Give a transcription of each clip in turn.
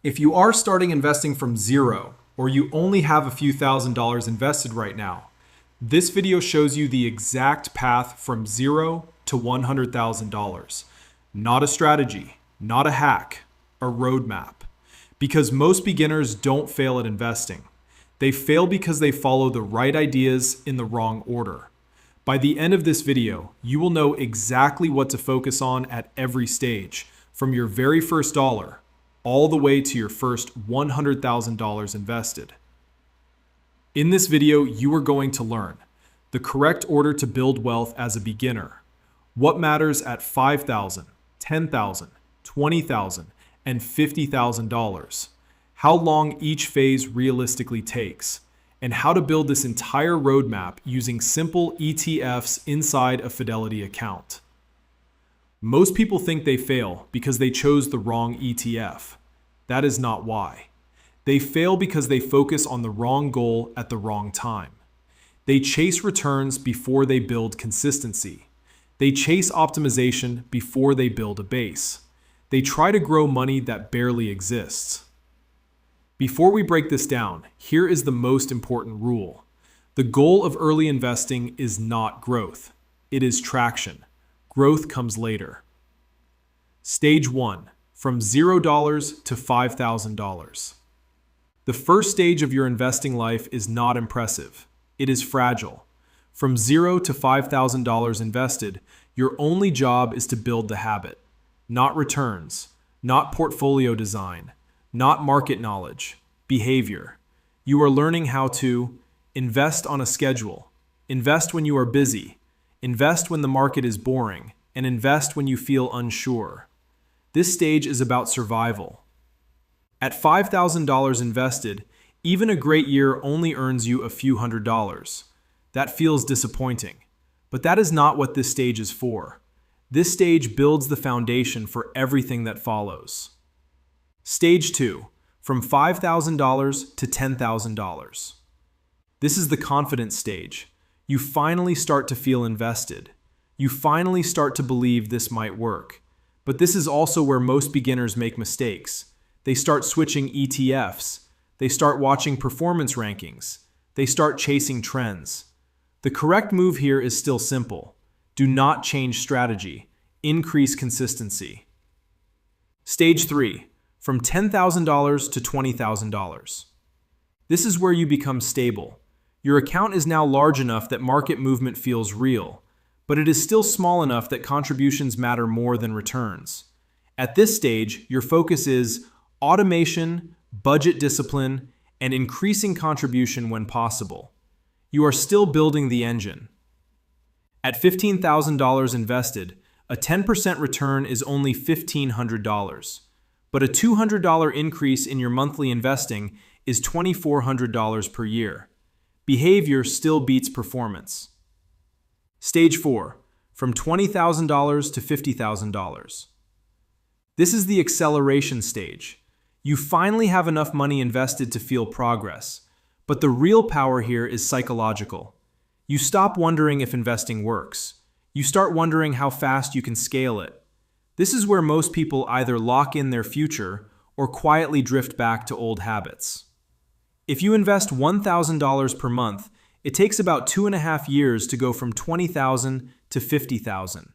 If you are starting investing from zero, or you only have a few $1,000s invested right now, this video shows you the exact path from zero to $100,000. Not a strategy, not a hack, a roadmap. Because most beginners don't fail at investing. They fail because they follow the right ideas in the wrong order. By the end of this video, you will know exactly what to focus on at every stage, from your very first dollar all the way to your first $100,000 invested. In this video, you are going to learn the correct order to build wealth as a beginner, what matters at $5,000, $10,000, $20,000, and $50,000, how long each phase realistically takes, and how to build this entire roadmap using simple ETFs inside a Fidelity account. Most people think they fail because they chose the wrong ETF. That is not why. They fail because they focus on the wrong goal at the wrong time. They chase returns before they build consistency. They chase optimization before they build a base. They try to grow money that barely exists. Before we break this down, here is the most important rule. The goal of early investing is not growth. It is traction. Growth comes later. Stage 1. From $0 to $5,000. The first stage of your investing life is not impressive. It is fragile. From $0 to $5,000 invested, your only job is to build the habit. Not returns, not portfolio design, not market knowledge, behavior. You are learning how to invest on a schedule, invest when you are busy, invest when the market is boring, and invest when you feel unsure. This stage is about survival. At $5,000 invested, even a great year only earns you a few $100s. That feels disappointing, but that is not what this stage is for. This stage builds the foundation for everything that follows. Stage 2, from $5,000 to $10,000. This is the confidence stage. You finally start to feel invested. You finally start to believe this might work. But this is also where most beginners make mistakes. They start switching ETFs. They start watching performance rankings. They start chasing trends. The correct move here is still simple. Do not change strategy. Increase consistency. Stage 3, from $10,000 to $20,000. This is where you become stable. Your account is now large enough that market movement feels real, but it is still small enough that contributions matter more than returns. At this stage, your focus is automation, budget discipline, and increasing contribution when possible. You are still building the engine. At $15,000 invested, a 10% return is only $1,500, but a $200 increase in your monthly investing is $2,400 per year. Behavior still beats performance. Stage 4, from $20,000 to $50,000. This is the acceleration stage. You finally have enough money invested to feel progress, but the real power here is psychological. You stop wondering if investing works. You start wondering how fast you can scale it. This is where most people either lock in their future or quietly drift back to old habits. If you invest $1,000 per month, it takes about 2.5 years to go from $20,000 to $50,000.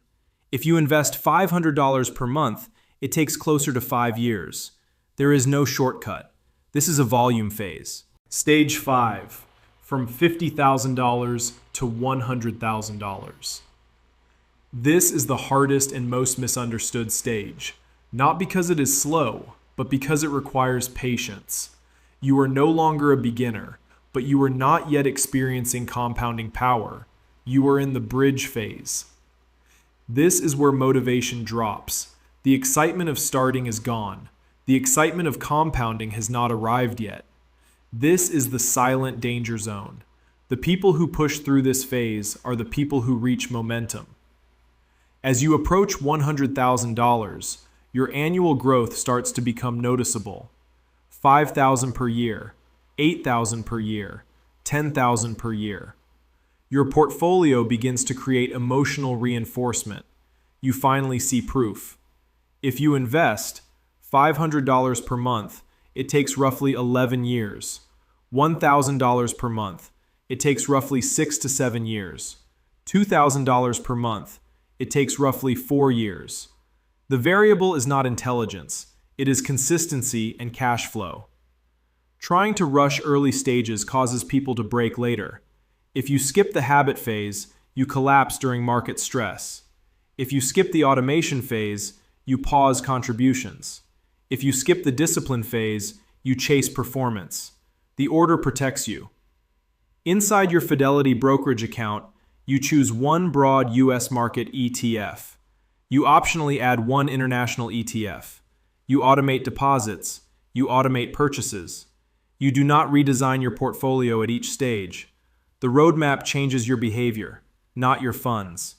If you invest $500 per month, it takes closer to 5 years. There is no shortcut. This is a volume phase. Stage 5, from $50,000 to $100,000. This is the hardest and most misunderstood stage, not because it is slow, but because it requires patience. You are no longer a beginner, but you are not yet experiencing compounding power. You are in the bridge phase. This is where motivation drops. The excitement of starting is gone. The excitement of compounding has not arrived yet. This is the silent danger zone. The people who push through this phase are the people who reach momentum. As you approach $100,000, your annual growth starts to become noticeable. $5,000 per year, $8,000 per year, $10,000 per year. Your portfolio begins to create emotional reinforcement. You finally see proof. If you invest $500 per month, it takes roughly 11 years. $1,000 per month, it takes roughly 6 to 7 years. $2,000 per month, it takes roughly 4 years. The variable is not intelligence, it is consistency and cash flow. Trying to rush early stages causes people to break later. If you skip the habit phase, you collapse during market stress. If you skip the automation phase, you pause contributions. If you skip the discipline phase, you chase performance. The order protects you. Inside your Fidelity brokerage account, you choose one broad US market ETF. You optionally add one international ETF. You automate deposits. You automate purchases. You do not redesign your portfolio at each stage. The roadmap changes your behavior, not your funds.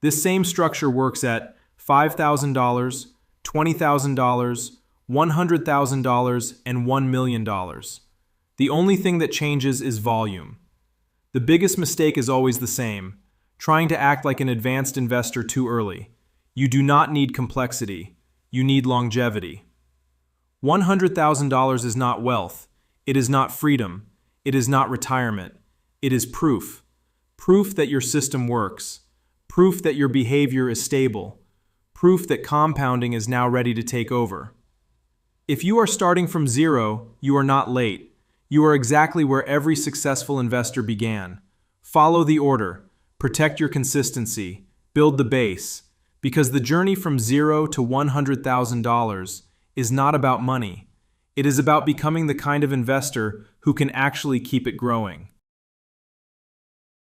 This same structure works at $5,000, $20,000, $100,000, and $1 million. The only thing that changes is volume. The biggest mistake is always the same, trying to act like an advanced investor too early. You do not need complexity. You need longevity. $100,000 is not wealth. It is not freedom. It is not retirement. It is proof. Proof that your system works. Proof that your behavior is stable. Proof that compounding is now ready to take over. If you are starting from zero, you are not late. You are exactly where every successful investor began. Follow the order. Protect your consistency. Build the base. Because the journey from zero to $100,000 is not about money. It is about becoming the kind of investor who can actually keep it growing.